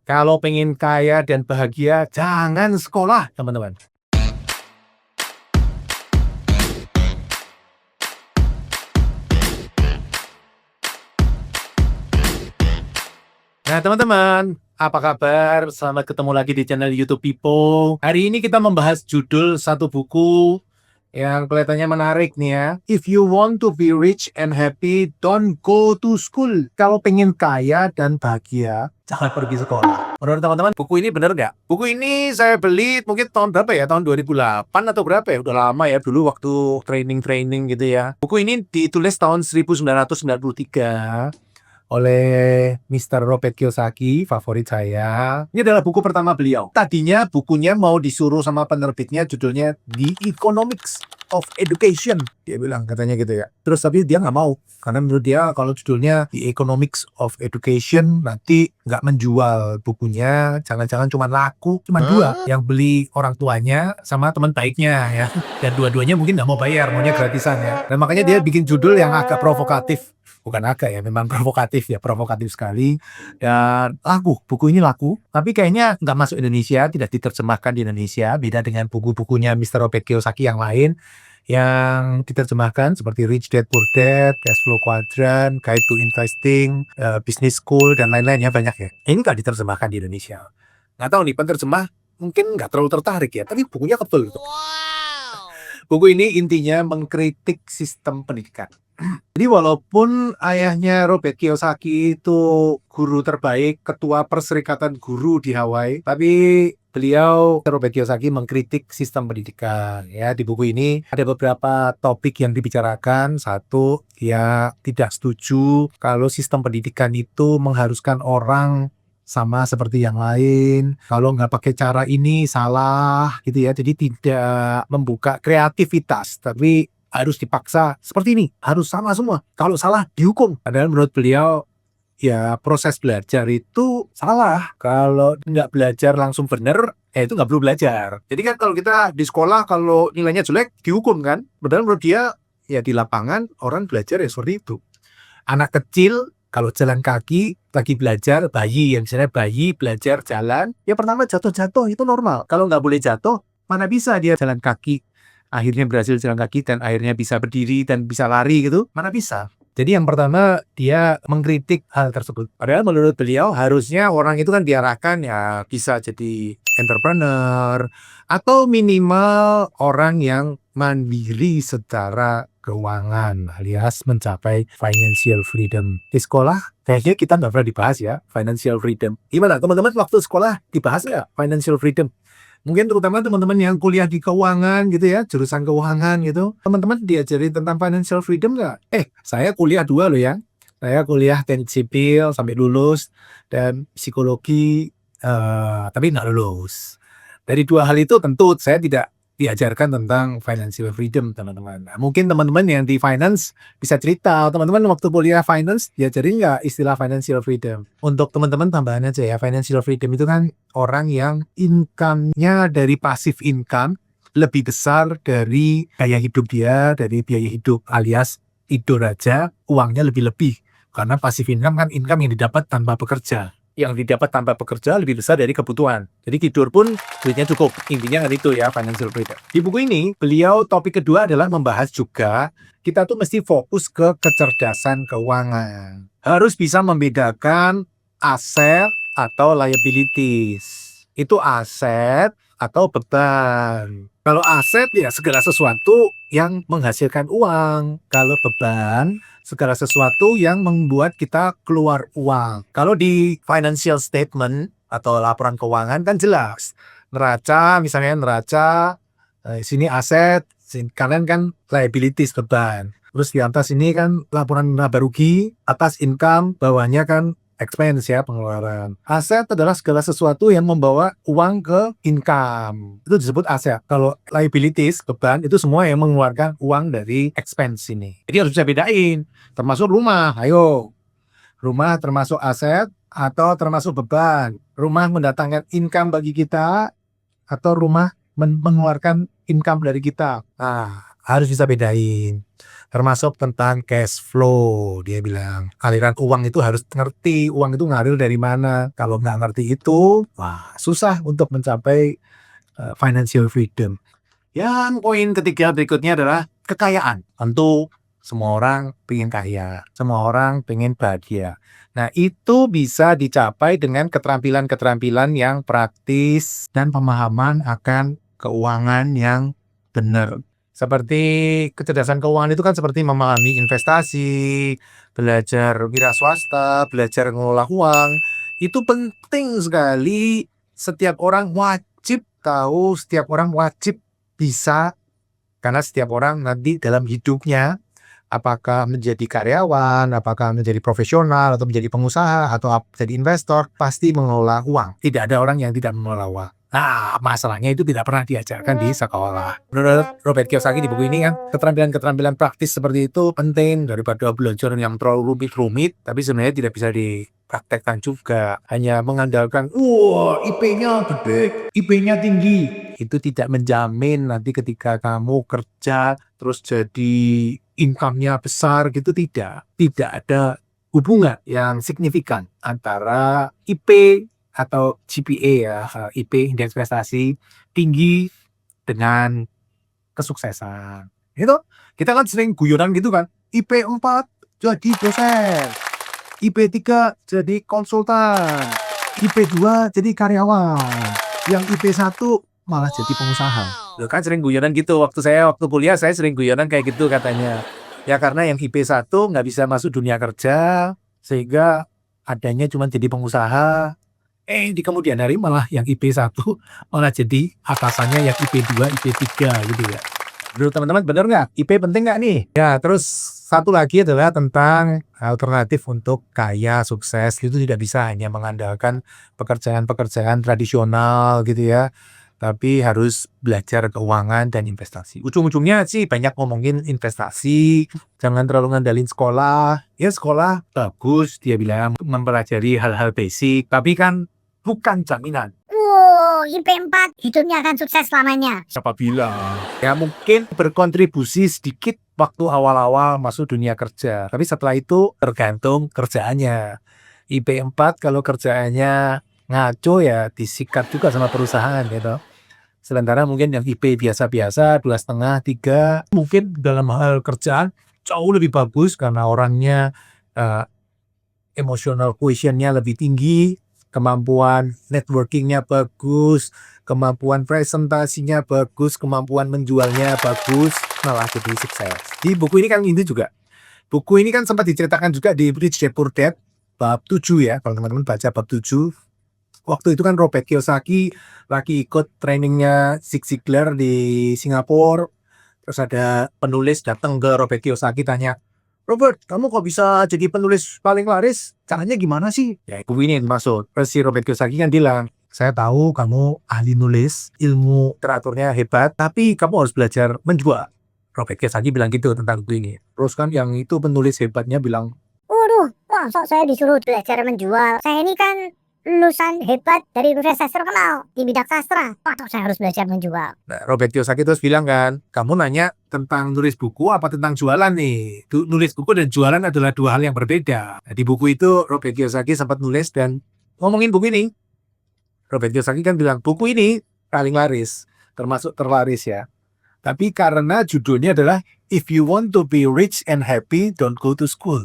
Kalau pengen kaya dan bahagia, jangan sekolah, teman-teman. Nah, teman-teman, apa kabar? Selamat ketemu lagi di channel YouTube Pipo. Hari ini kita membahas judul satu buku yang kelihatannya menarik nih ya. If you want to be rich and happy, don't go to school. Kalau pengen kaya dan bahagia, jangan pergi sekolah. Menurut teman-teman, buku ini bener nggak? Buku ini saya beli mungkin tahun berapa ya? Tahun 2008 atau berapa ya? Udah lama ya, dulu waktu training gitu ya. Buku ini ditulis tahun 1993 oleh Mr. Robert Kiyosaki, favorit saya. Ini adalah buku pertama beliau. Tadinya bukunya mau disuruh sama penerbitnya, judulnya The Economics of Education. Dia bilang katanya gitu ya. Terus tapi dia nggak mau. Karena menurut dia kalau judulnya The Economics of Education nanti nggak menjual bukunya. Jangan-jangan cuma laku. Cuma dua yang beli orang tuanya sama teman baiknya ya. Dan dua-duanya mungkin nggak mau bayar, maunya gratisan ya. Dan makanya dia bikin judul yang agak provokatif. Bukan agak ya, memang provokatif ya, provokatif sekali. Dan laku, buku ini laku. Tapi kayaknya nggak masuk Indonesia, tidak diterjemahkan di Indonesia. Beda dengan buku-bukunya Mr. Robert Kiyosaki yang lain. Yang diterjemahkan seperti Rich Dad Poor Dad, Cash Flow Quadrant, Guide to Investing, Business School, dan lain-lainnya banyak ya. Ini nggak diterjemahkan di Indonesia. Nggak tahu nih, penerjemah mungkin nggak terlalu tertarik ya, tapi bukunya kebel gitu. Buku ini intinya mengkritik sistem pendidikan. Jadi walaupun ayahnya Robert Kiyosaki itu guru terbaik, ketua perserikatan guru di Hawaii, tapi beliau, Robert Kiyosaki, mengkritik sistem pendidikan. Ya, di buku ini ada beberapa topik yang dibicarakan. Satu, dia tidak setuju kalau sistem pendidikan itu mengharuskan orang sama seperti yang lain. Kalau nggak pakai cara ini salah gitu ya. Jadi tidak membuka kreativitas, tapi harus dipaksa seperti ini, harus sama semua. Kalau salah dihukum. Padahal menurut beliau ya proses belajar itu salah. Kalau nggak belajar langsung bener, itu nggak perlu belajar. Jadi kan kalau kita di sekolah kalau nilainya jelek dihukum kan. Padahal menurut dia ya di lapangan orang belajar ya seperti itu. Anak kecil kalau jalan kaki lagi belajar, bayi yang misalnya bayi belajar jalan, ya pertama jatuh-jatuh itu normal. Kalau nggak boleh jatuh, mana bisa dia jalan kaki, akhirnya berhasil jalan kaki dan akhirnya bisa berdiri dan bisa lari gitu, mana bisa. Jadi yang pertama dia mengkritik hal tersebut. Padahal menurut beliau harusnya orang itu kan diarahkan ya bisa jadi entrepreneur atau minimal orang yang mandiri secara keuangan alias mencapai financial freedom. Di sekolah kayaknya kita nggak pernah dibahas ya financial freedom. Gimana teman-teman waktu sekolah dibahas nggak financial freedom? Mungkin terutama teman-teman yang kuliah di keuangan gitu ya, jurusan keuangan gitu. Teman-teman diajarin tentang financial freedom nggak? Saya kuliah 2 loh ya. Saya kuliah teknik sipil sampai lulus dan psikologi tapi nggak lulus. Dari 2 hal itu tentu saya tidak diajarkan tentang financial freedom, teman-teman. Nah, mungkin teman-teman yang di finance bisa cerita, teman-teman waktu kuliah finance diajarin nggak istilah financial freedom? Untuk teman-teman tambahan aja ya, financial freedom itu kan orang yang income-nya dari passive income lebih besar dari gaya hidup dia, dari biaya hidup alias tidur aja uangnya lebih-lebih. Karena passive income kan income yang didapat tanpa bekerja. Yang didapat tanpa bekerja lebih besar dari kebutuhan. Jadi tidur pun duitnya cukup. Intinya kan itu ya, financial freedom. Di buku ini, beliau topik kedua adalah membahas juga kita tuh mesti fokus ke kecerdasan keuangan. Harus bisa membedakan aset atau liabilities. Itu aset atau beban. Kalau aset ya segala sesuatu yang menghasilkan uang. Kalau beban, segala sesuatu yang membuat kita keluar uang. Kalau di financial statement atau laporan keuangan kan jelas. Misalnya neraca, sini aset, kanan kan liabilities, beban. Terus di atas ini kan laporan laba rugi, atas income, bawahnya kan expense ya, pengeluaran. Aset adalah segala sesuatu yang membawa uang ke income. Itu disebut aset. Kalau liabilities, beban, itu semua yang mengeluarkan uang dari expense ini. Jadi harus bisa bedain. Termasuk rumah, ayo. Rumah termasuk aset atau termasuk beban. Rumah mendatangkan income bagi kita atau rumah mengeluarkan income dari kita. Nah, harus bisa bedain. termasuk tentang cash flow. Dia bilang aliran uang itu harus ngerti uang itu ngalir dari mana. Kalau nggak ngerti itu, wah susah untuk mencapai financial freedom. Yang poin ketiga berikutnya adalah kekayaan. Tentu semua orang pengen kaya, semua orang pengen bahagia. Nah, itu bisa dicapai dengan keterampilan-keterampilan yang praktis dan pemahaman akan keuangan yang benar. Seperti kecerdasan keuangan itu kan seperti memahami investasi, belajar wira swasta, belajar mengelola uang. Itu penting sekali. Setiap orang wajib tahu, setiap orang wajib bisa, karena setiap orang nanti dalam hidupnya apakah menjadi karyawan, apakah menjadi profesional, atau menjadi pengusaha, atau jadi investor, pasti mengelola uang. Tidak ada orang yang tidak mengelola uang. Nah, masalahnya itu tidak pernah diajarkan di sekolah. Menurut Robert Kiyosaki di buku ini kan, keterampilan-keterampilan praktis seperti itu penting daripada belajar yang terlalu rumit-rumit, tapi sebenarnya tidak bisa dipraktekkan juga. Hanya mengandalkan, wah IP-nya gede, IP-nya tinggi. Itu tidak menjamin nanti ketika kamu kerja, terus jadi income-nya besar gitu, tidak. Tidak ada hubungan yang signifikan antara IP atau GPA ya, IP indeks prestasi tinggi dengan kesuksesan. Itu kita kan sering guyonan gitu kan. IP 4 jadi dosen. IP 3 jadi konsultan. IP 2 jadi karyawan. Yang IP 1 malah jadi pengusaha. Loh kan sering guyonan gitu. Waktu kuliah saya sering guyonan kayak gitu katanya. Ya karena yang IP 1 nggak bisa masuk dunia kerja, sehingga adanya cuma jadi pengusaha. Di kemudian hari malah yang IP 1 malah jadi atasannya yang IP 2, IP 3 gitu ya. Menurut teman-teman benar nggak? IP penting nggak nih? Ya, terus satu lagi adalah tentang alternatif untuk kaya, sukses. Itu tidak bisa hanya mengandalkan pekerjaan-pekerjaan tradisional gitu ya. Tapi harus belajar keuangan dan investasi. Ujung-ujungnya sih banyak ngomongin investasi, jangan terlalu ngandalin sekolah. Ya sekolah bagus, dia bilang mempelajari hal-hal basic, tapi kan bukan jaminan. IP 4 hidupnya akan sukses selamanya. Siapa bilang? Ya mungkin berkontribusi sedikit waktu awal-awal masuk dunia kerja. Tapi setelah itu tergantung kerjaannya. IP 4 kalau kerjaannya ngaco ya disikat juga sama perusahaan gitu. Sementara mungkin yang IP biasa-biasa 2,5, 3 mungkin dalam hal kerjaan jauh lebih bagus karena orangnya emotional quotientnya lebih tinggi, kemampuan networkingnya bagus, kemampuan presentasinya bagus, kemampuan menjualnya bagus, malah jadi sukses. Di buku ini kan ini juga. Buku ini kan sempat diceritakan juga di Rich Dad Poor Dad bab 7 ya, kalau teman-teman baca bab 7. Waktu itu kan Robert Kiyosaki lagi ikut trainingnya Zig Ziglar di Singapura. Terus ada penulis datang ke Robert Kiyosaki tanya, Robert, kamu kok bisa jadi penulis paling laris? Caranya gimana sih? Ya, buku ini yang dimaksud. Terus si Robert Kiyosaki kan bilang, saya tahu kamu ahli nulis, ilmu literaturnya hebat, tapi kamu harus belajar menjual. Robert Kiyosaki bilang gitu tentang buku ini. Terus kan yang itu penulis hebatnya bilang, Waduh, masa saya disuruh belajar menjual? Saya ini kan lulusan hebat dari universitas terkenal di bidang sastra. Waduh, saya harus belajar menjual. nah, Robert Kiyosaki terus bilang kan, kamu nanya tentang nulis buku apa tentang jualan nih? Nulis buku dan jualan adalah dua hal yang berbeda. Nah, di buku itu Robert Kiyosaki sempat nulis dan ngomongin buku ini. Robert Kiyosaki kan bilang buku ini paling laris, termasuk terlaris ya. Tapi karena judulnya adalah If You Want to Be Rich and Happy, Don't Go to School.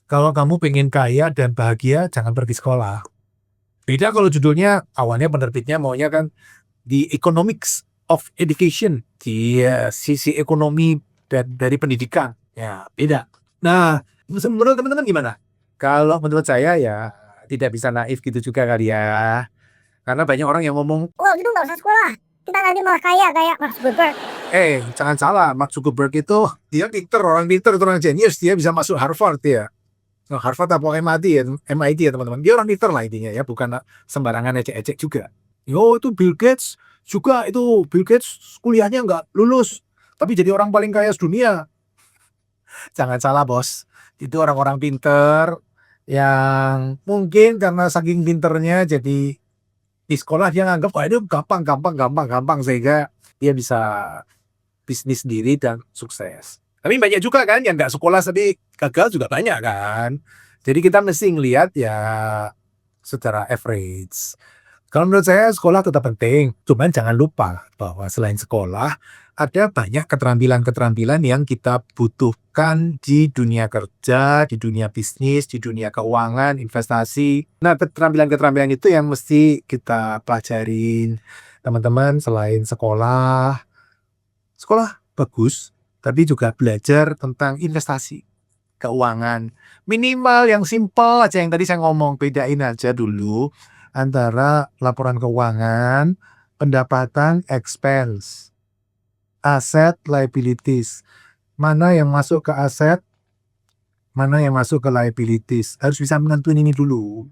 Kalau kamu pengen kaya dan bahagia, jangan pergi sekolah. Beda kalau judulnya, awalnya penerbitnya maunya kan The Economics of Education, di sisi ekonomi dan dari pendidikan. Ya, beda. Nah, menurut teman-teman gimana? Kalau menurut saya ya tidak bisa naif gitu juga kali ya. Karena banyak orang yang ngomong, Wah, gitu nggak usah sekolah. Kita nanti malah kaya kayak Mark Zuckerberg. jangan salah, Mark Zuckerberg itu dia orang pinter, itu orang genius, dia bisa masuk Harvard ya. Harvard atau MIT ya teman-teman. Dia orang pinter lah intinya ya, bukan sembarangan ecek-ecek juga. Yo, itu Bill Gates juga, itu Bill Gates kuliahnya nggak lulus, tapi jadi orang paling kaya sedunia. Jangan salah bos, itu orang-orang pinter yang mungkin karena saking pinternya jadi di sekolah dia nganggap wah itu gampang sehingga dia bisa bisnis sendiri dan sukses. Tapi banyak juga kan yang nggak sekolah tapi gagal juga banyak kan. Jadi kita mesti ngelihat ya secara average. Kalau menurut saya sekolah tetap penting, cuman jangan lupa bahwa selain sekolah ada banyak keterampilan-keterampilan yang kita butuhkan di dunia kerja, di dunia bisnis, di dunia keuangan, investasi. Nah, keterampilan-keterampilan itu yang mesti kita pelajarin, teman-teman, selain sekolah. Sekolah bagus, tapi juga belajar tentang investasi, keuangan. Minimal yang simple aja yang tadi saya ngomong, bedain aja dulu antara laporan keuangan, pendapatan, expense, aset, liabilities. Mana yang masuk ke aset, mana yang masuk ke liabilities. Harus bisa menentuin ini dulu.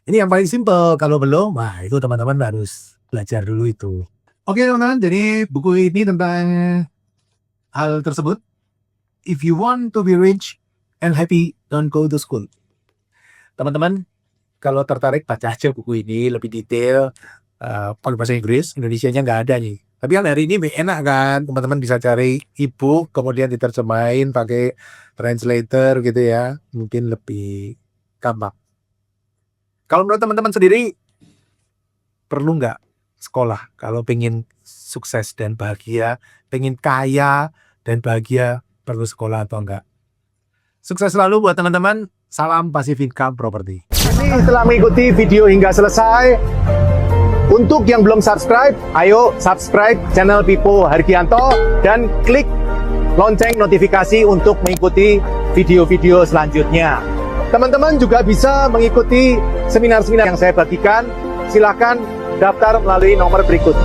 Ini yang paling simple. Kalau belum, wah itu teman-teman harus belajar dulu itu. Oke teman-teman, jadi buku ini tentang hal tersebut. If you want to be rich and happy, don't go to school. Teman-teman, kalau tertarik baca aja buku ini lebih detail, pakai bahasa Inggris, Indonesianya nggak ada nih. Tapi kan hari ini enak kan, teman-teman bisa cari e-book, kemudian diterjemahin pakai translator gitu ya, mungkin lebih gampang. Kalau menurut teman-teman sendiri, perlu nggak sekolah kalau pengen sukses dan bahagia, pengen kaya dan bahagia, perlu sekolah atau enggak? Sukses selalu buat teman-teman, salam Pacific Income Property. Ini setelah mengikuti video hingga selesai, untuk yang belum subscribe, ayo subscribe channel Pipo Hargianto dan klik lonceng notifikasi untuk mengikuti video-video selanjutnya. Teman-teman juga bisa mengikuti seminar-seminar yang saya bagikan. Silakan daftar melalui nomor berikut.